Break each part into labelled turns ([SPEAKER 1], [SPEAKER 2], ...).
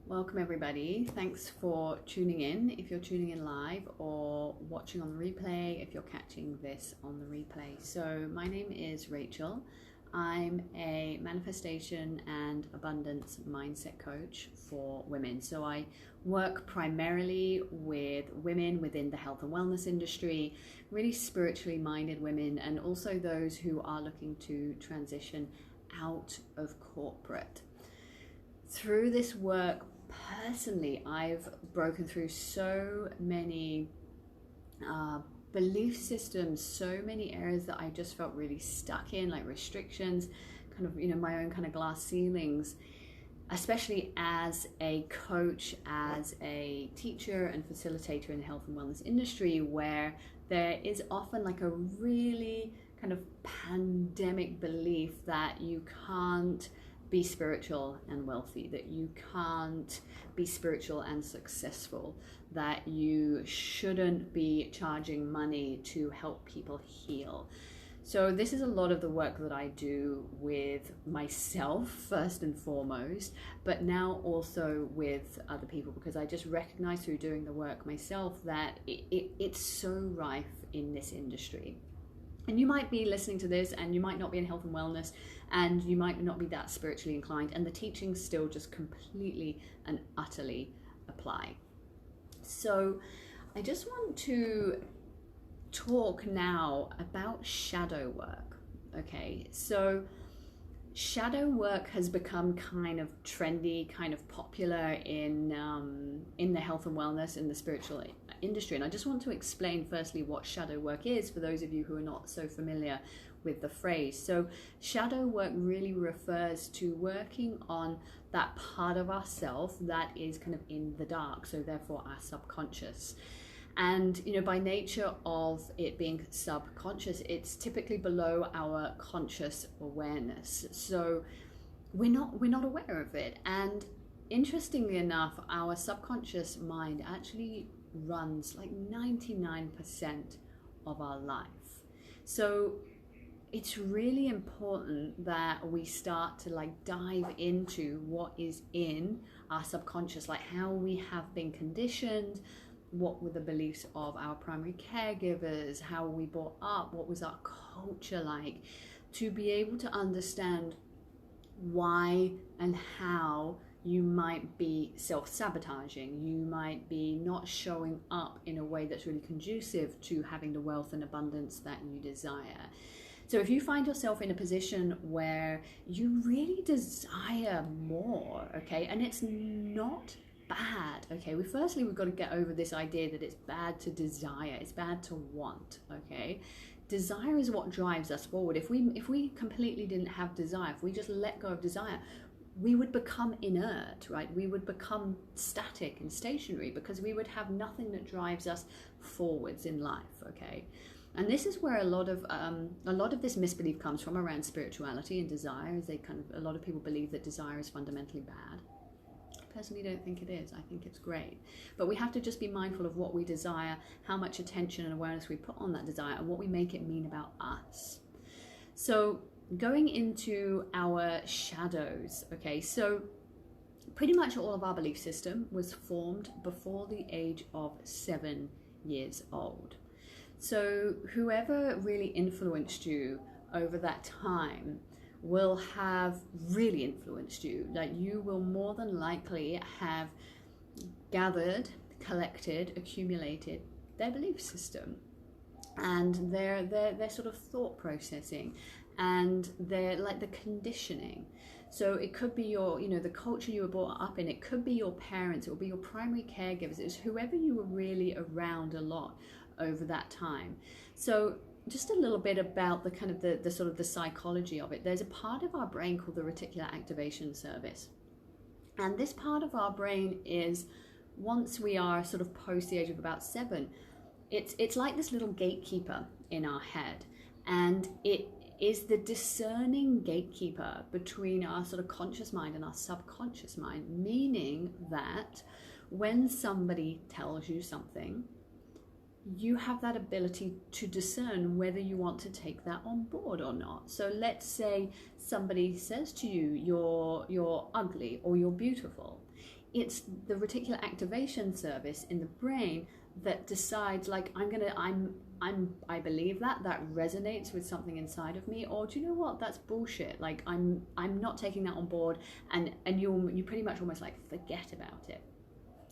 [SPEAKER 1] Welcome everybody. Thanks for tuning in. If you're tuning in live or watching on the replay, if you're catching this on the replay. So my name is Rachel. I'm a manifestation and abundance mindset coach for women. So I work primarily with women within the health and wellness industry, really spiritually minded women, and also those who are looking to transition out of corporate. Through this work, personally, I've broken through so many belief systems, so many areas that I just felt really stuck in, like restrictions, kind of, my own kind of glass ceilings, especially as a coach, as a teacher and facilitator in the health and wellness industry, where there is often like a really kind of pandemic belief that you can't be spiritual and wealthy, that you can't be spiritual and successful, that you shouldn't be charging money to help people heal. So this is a lot of the work that I do with myself first and foremost, but now also with other people, because I just recognize through doing the work myself that it's so rife in this industry. And you might be listening to this and you might not be in health and wellness and you might not be that spiritually inclined, and the teachings still just completely and utterly apply. So I just want to talk now about shadow work. Okay, so shadow work has become kind of trendy, kind of popular in the health and wellness, in the spiritual industry. And I just want to explain firstly what shadow work is for those of you who are not so familiar with the phrase. So shadow work really refers to working on that part of ourself that is kind of in the dark, so therefore our subconscious. And by nature of it being subconscious, it's typically below our conscious awareness, so we're not aware of it. And interestingly enough, our subconscious mind actually runs like 99% of our life. So it's really important that we start to dive into what is in our subconscious, like how we have been conditioned, what were the beliefs of our primary caregivers, how were we brought up, what was our culture like, to be able to understand why and how you might be self-sabotaging, you might be not showing up in a way that's really conducive to having the wealth and abundance that you desire. So if you find yourself in a position where you really desire more, okay, and it's not bad, okay, we've got to get over this idea that it's bad to desire, it's bad to want, okay. Desire is what drives us forward. If we completely didn't have desire, if we just let go of desire, we would become inert, right? We would become static and stationary because we would have nothing that drives us forwards in life, okay. And this is where a lot of this misbelief comes from around spirituality and desire. Is a lot of people believe that desire is fundamentally bad. I personally don't think it is. I think it's great. But we have to just be mindful of what we desire, how much attention and awareness we put on that desire, and what we make it mean about us. So going into our shadows, okay, so pretty much all of our belief system was formed before the age of 7 years old. So whoever really influenced you over that time will have really influenced you. Like, you will more than likely have gathered, collected, accumulated their belief system and their sort of thought processing and their the conditioning. So it could be your, the culture you were brought up in. It could be your parents. It will be your primary caregivers. It's whoever you were really around a lot over that time. So just a little bit about the kind of the sort of the psychology of it. There's a part of our brain called the reticular activation service. And this part of our brain is, once we are sort of post the age of about 7, it's like this little gatekeeper in our head. And it is the discerning gatekeeper between our sort of conscious mind and our subconscious mind, meaning that when somebody tells you something, you have that ability to discern whether you want to take that on board or not. So let's say somebody says to you, you're ugly or you're beautiful. it's the reticular activation service in the brain that decides, like, I believe that resonates with something inside of me, or do you know what, that's bullshit, like I'm not taking that on board, and you pretty much almost like forget about it.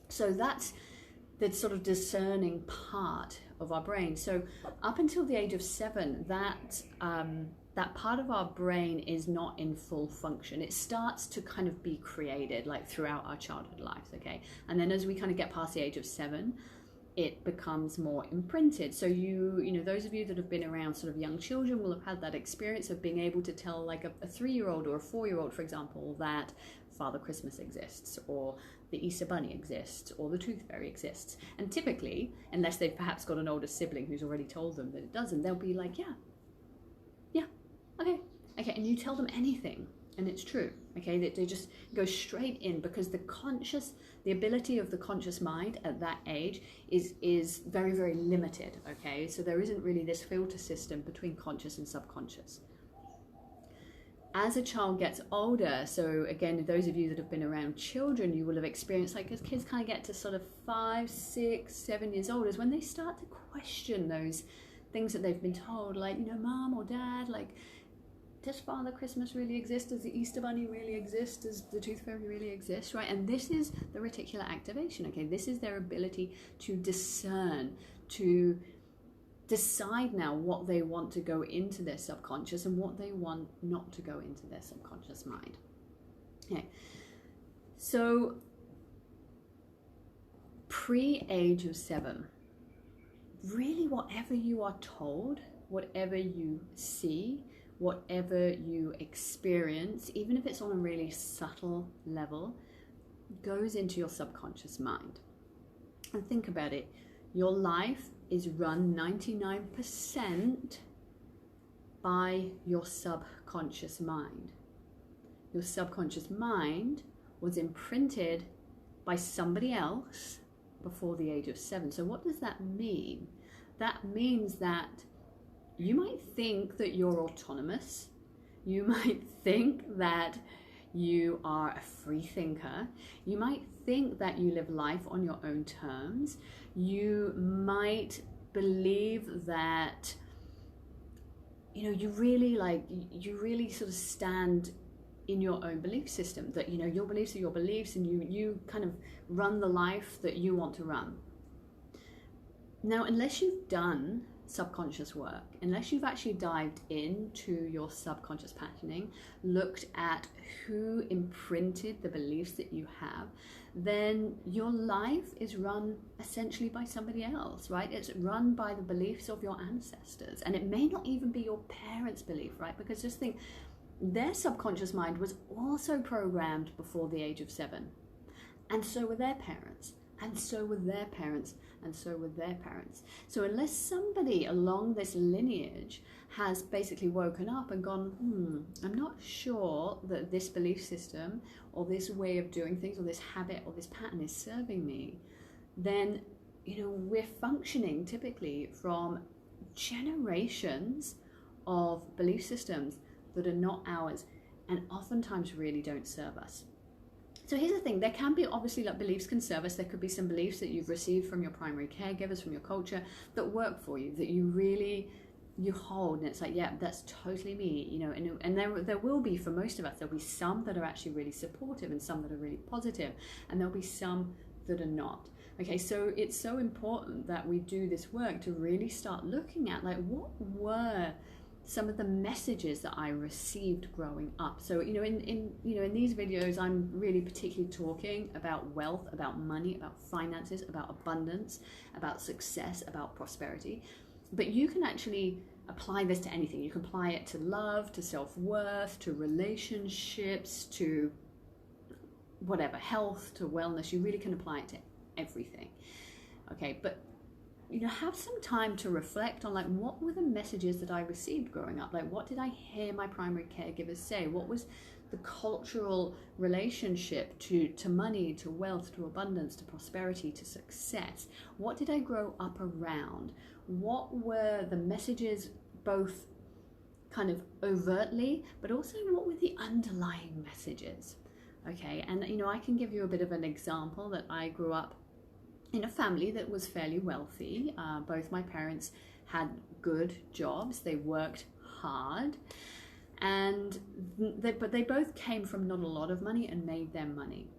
[SPEAKER 1] So that's the sort of discerning part of our brain. So up until the age of 7, that part of our brain is not in full function. It starts to kind of be created like throughout our childhood lives, okay? And then as we kind of get past the age of 7, it becomes more imprinted. So you know, those of you that have been around sort of young children will have had that experience of being able to tell like a 3-year-old or a 4-year-old, for example, that Father Christmas exists, or the Easter Bunny exists, or the Tooth Fairy exists. And typically, unless they've perhaps got an older sibling who's already told them that it doesn't, they'll be like, yeah, okay, and you tell them anything, and it's true, okay? They just go straight in, because the ability of the conscious mind at that age is very, very limited, okay? So there isn't really this filter system between conscious and subconscious. As a child gets older, so again, those of you that have been around children, you will have experienced, like, as kids kind of get to sort of 5, 6, 7 years old, is when they start to question those things that they've been told, like, you know, mom or dad, like, does Father Christmas really exist? Does the Easter Bunny really exist? Does the Tooth Fairy really exist, right? And this is the reticular activation, okay? This is their ability to discern, to decide now what they want to go into their subconscious and what they want not to go into their subconscious mind. Okay, so pre-age of 7, really whatever you are told, whatever you see, whatever you experience, even if it's on a really subtle level, goes into your subconscious mind. And think about it, your life is run 99% by your subconscious mind. Your subconscious mind was imprinted by somebody else before the age of 7. So what does that mean? That means that you might think that you're autonomous. You might think that you are a free thinker. You might think that you live life on your own terms. You might believe that, you know, you really sort of stand in your own belief system, that, you know, your beliefs are your beliefs, and you kind of run the life that you want to run. Now, unless you've done subconscious work, unless you've actually dived into your subconscious patterning, looked at who imprinted the beliefs that you have, then your life is run essentially by somebody else, right? It's run by the beliefs of your ancestors, and it may not even be your parents' belief, right? Because just think, their subconscious mind was also programmed before the age of 7, and so were their parents, and so were their parents, and so were their parents. So unless somebody along this lineage has basically woken up and gone, I'm not sure that this belief system or this way of doing things or this habit or this pattern is serving me, then, you know, we're functioning typically from generations of belief systems that are not ours, and oftentimes really don't serve us. So here's the thing, there can be, obviously, like, beliefs can serve us. There could be some beliefs that you've received from your primary caregivers, from your culture, that work for you, that you hold, and it's like, yeah, that's totally me, you know. And there will be, for most of us, there'll be some that are actually really supportive and some that are really positive, and there'll be some that are not. Okay, so it's so important that we do this work to really start looking at, like, what were some of the messages that I received growing up. So, you know, in these videos, I'm really particularly talking about wealth, about money, about finances, about abundance, about success, about prosperity. But you can actually apply this to anything. You can apply it to love, to self-worth, to relationships, to whatever, health, to wellness. You really can apply it to everything. Okay, but, you know, have some time to reflect on, like, what were the messages that I received growing up? Like, what did I hear my primary caregivers say? What was the cultural relationship to money, to wealth, to abundance, to prosperity, to success? What did I grow up around? What were the messages, both kind of overtly, but also what were the underlying messages? Okay, and you know, I can give you a bit of an example that I grew up in a family that was fairly wealthy. Both my parents had good jobs, they worked hard, and but they both came from not a lot of money and made their money.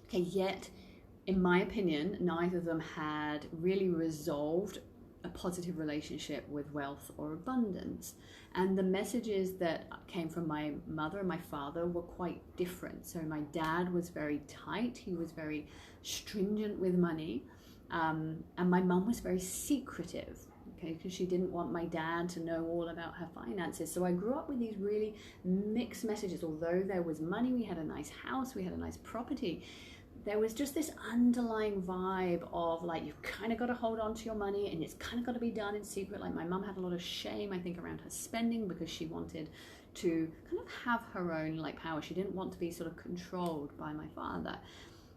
[SPEAKER 1] Okay, yet in my opinion, neither of them had really resolved a positive relationship with wealth or abundance. And the messages that came from my mother and my father were quite different. So my dad was very tight, he was very stringent with money, and my mum was very secretive. Okay, because she didn't want my dad to know all about her finances. So I grew up with these really mixed messages. Although there was money, we had a nice house, we had a nice property, there was just this underlying vibe of like, you've kind of got to hold on to your money and it's kind of got to be done in secret. Like my mum had a lot of shame, I think, around her spending because she wanted to kind of have her own like power. She didn't want to be sort of controlled by my father.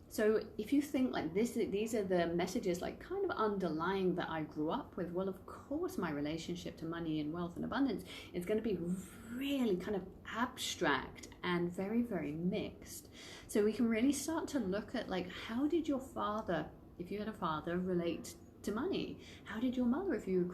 [SPEAKER 1] So if you think like this, these are the messages like kind of underlying that I grew up with, well, of course my relationship to money and wealth and abundance is going to be really kind of abstract and very, very mixed. So we can really start to look at like, how did your father, if you had a father, relate to money? How did your mother, if you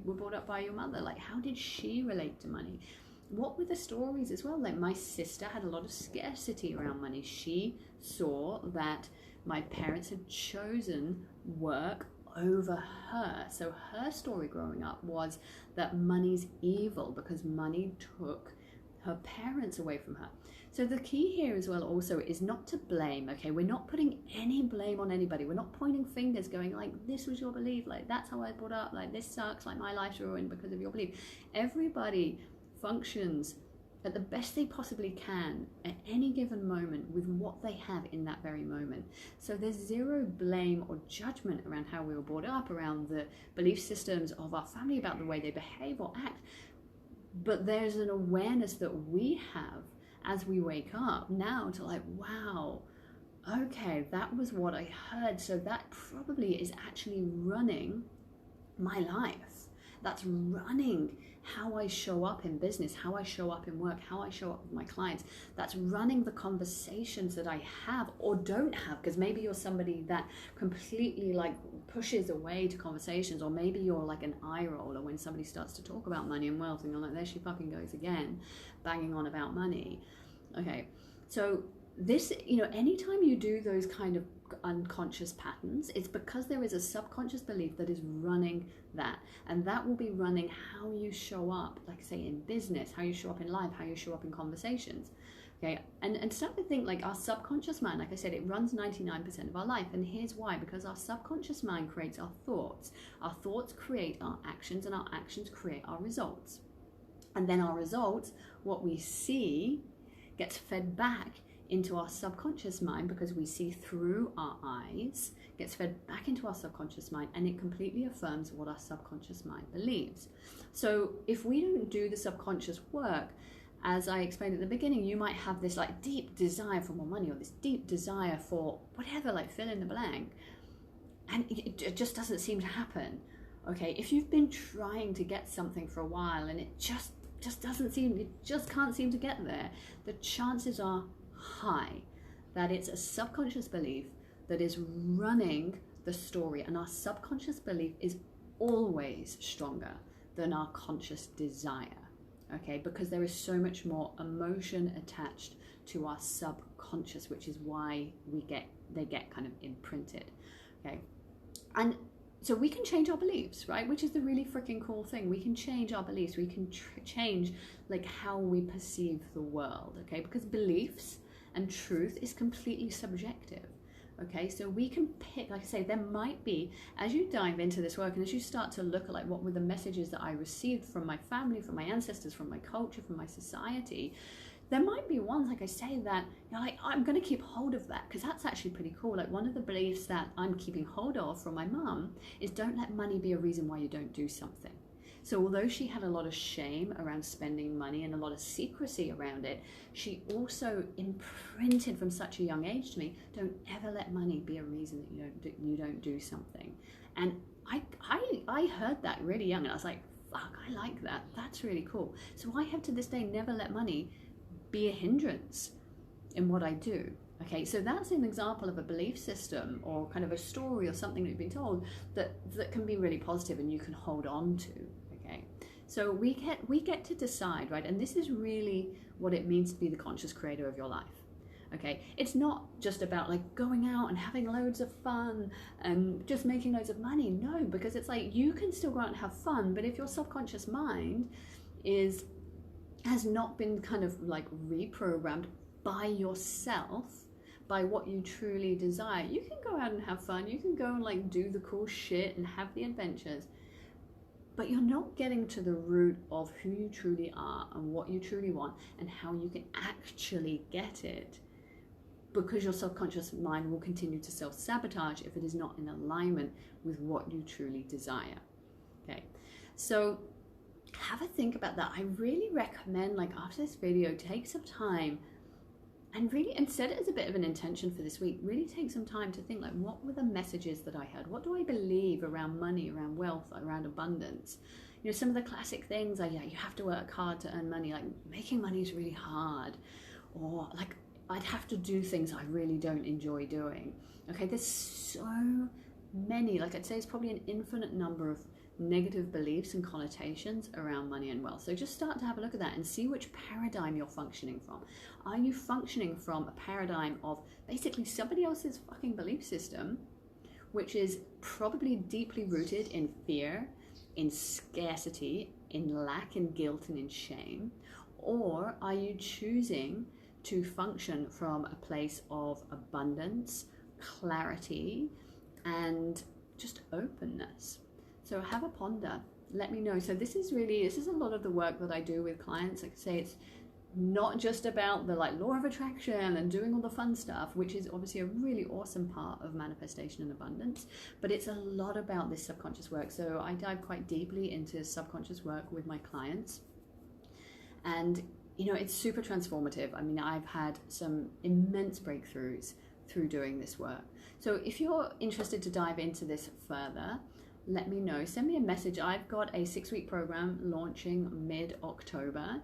[SPEAKER 1] were brought up by your mother, like how did she relate to money? What were the stories as well? Like my sister had a lot of scarcity around money. She saw that my parents had chosen work over her. So her story growing up was that money's evil because money took her parents away from her. So the key here as well also is not to blame, okay? We're not putting any blame on anybody. We're not pointing fingers going like, this was your belief, like that's how I was brought up, like this sucks, like my life's ruined because of your belief. Everybody functions at the best they possibly can at any given moment with what they have in that very moment. So there's zero blame or judgment around how we were brought up, around the belief systems of our family about the way they behave or act. But there's an awareness that we have as we wake up now to like, wow, okay, that was what I heard. So that probably is actually running my life. That's running how I show up in business, how I show up in work, how I show up with my clients. That's running the conversations that I have or don't have, because maybe you're somebody that completely like pushes away to conversations, or maybe you're like an eye roller when somebody starts to talk about money and wealth and you're like, there she fucking goes again, banging on about money. Okay, so this, you know, anytime you do those kind of unconscious patterns, it's because there is a subconscious belief that is running that, and that will be running how you show up, like say in business, how you show up in life, how you show up in conversations. Okay, and start to think like our subconscious mind, like I said, it runs 99% of our life, and here's why: because our subconscious mind creates our thoughts create our actions, and our actions create our results, and then our results, what we see, gets fed back into our subconscious mind, because we see through our eyes, gets fed back into our subconscious mind, and it completely affirms what our subconscious mind believes. So if we don't do the subconscious work, as I explained at the beginning, you might have this like deep desire for more money, or this deep desire for whatever, like fill in the blank, and it just doesn't seem to happen. Okay, if you've been trying to get something for a while and it just can't seem to get there, the chances are high that it's a subconscious belief that is running the story, and our subconscious belief is always stronger than our conscious desire. Okay, because there is so much more emotion attached to our subconscious, which is why they get kind of imprinted. Okay, and so we can change our beliefs, right? Which is the really freaking cool thing. We can change our beliefs. We can change like how we perceive the world. Okay, because beliefs and truth is completely subjective. Okay, so we can pick, like I say, there might be, as you dive into this work and as you start to look at like what were the messages that I received from my family, from my ancestors, from my culture, from my society, there might be ones, like I say, that you're like, I'm going to keep hold of that, because that's actually pretty cool. Like one of the beliefs that I'm keeping hold of from my mum is don't let money be a reason why you don't do something. So although she had a lot of shame around spending money and a lot of secrecy around it, she also imprinted from such a young age to me, don't ever let money be a reason that you don't do something. And I heard that really young, and I was like, fuck, I like that. That's really cool. So I have to this day never let money be a hindrance. in what I do. Okay, so that's an example of a belief system or kind of a story or something that you've been told that can be really positive and you can hold on to. Okay, so we get to decide, right? And this is really what it means to be the conscious creator of your life. Okay, it's not just about like going out and having loads of fun and just making loads of money. No, because it's like you can still go out and have fun, but if your subconscious mind has not been kind of like reprogrammed by yourself, by what you truly desire, you can go out and have fun, you can go and like do the cool shit and have the adventures, but you're not getting to the root of who you truly are and what you truly want and how you can actually get it, because your subconscious mind will continue to self-sabotage if it is not in alignment with what you truly desire. Okay, so have a think about that. I really recommend, like, after this video, take some time and set it as a bit of an intention for this week. Really take some time to think, like, what were the messages that I heard? What do I believe around money, around wealth, around abundance? You know, some of the classic things are, yeah, you have to work hard to earn money, like making money is really hard, or like I'd have to do things I really don't enjoy doing. Okay, there's so many, like I'd say it's probably an infinite number of negative beliefs and connotations around money and wealth. So just start to have a look at that and see which paradigm you're functioning from. Are you functioning from a paradigm of basically somebody else's fucking belief system, which is probably deeply rooted in fear, in scarcity, in lack, in guilt, and in shame? Or are you choosing to function from a place of abundance, clarity, and just openness? So have a ponder, let me know. So this is a lot of the work that I do with clients. Like I say, it's not just about the like law of attraction and doing all the fun stuff, which is obviously a really awesome part of manifestation and abundance, but it's a lot about this subconscious work. So I dive quite deeply into subconscious work with my clients, and you know, it's super transformative. I mean, I've had some immense breakthroughs through doing this work. So if you're interested to dive into this further, let me know. Send me a message. I've got a 6-week program launching mid-October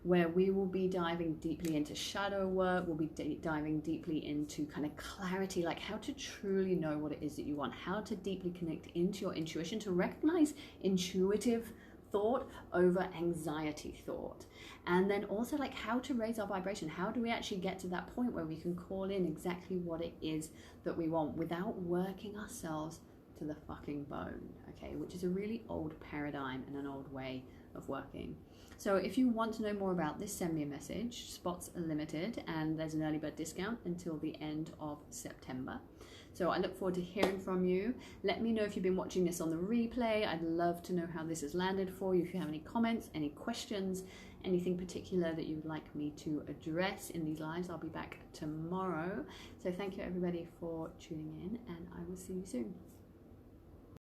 [SPEAKER 1] where we will be diving deeply into shadow work. We'll be diving deeply into kind of clarity, like how to truly know what it is that you want, how to deeply connect into your intuition, to recognize intuitive thought over anxiety thought. And then also like how to raise our vibration. How do we actually get to that point where we can call in exactly what it is that we want without working ourselves to the fucking bone, okay, which is a really old paradigm and an old way of working. So if you want to know more about this, send me a message. Spots are limited and there's an early bird discount until the end of September. So I look forward to hearing from you. Let me know if you've been watching this on the replay. I'd love to know how this has landed for you. If you have any comments, any questions, anything particular that you would like me to address in these lives, I'll be back tomorrow. So thank you everybody for tuning in, and I will see you soon.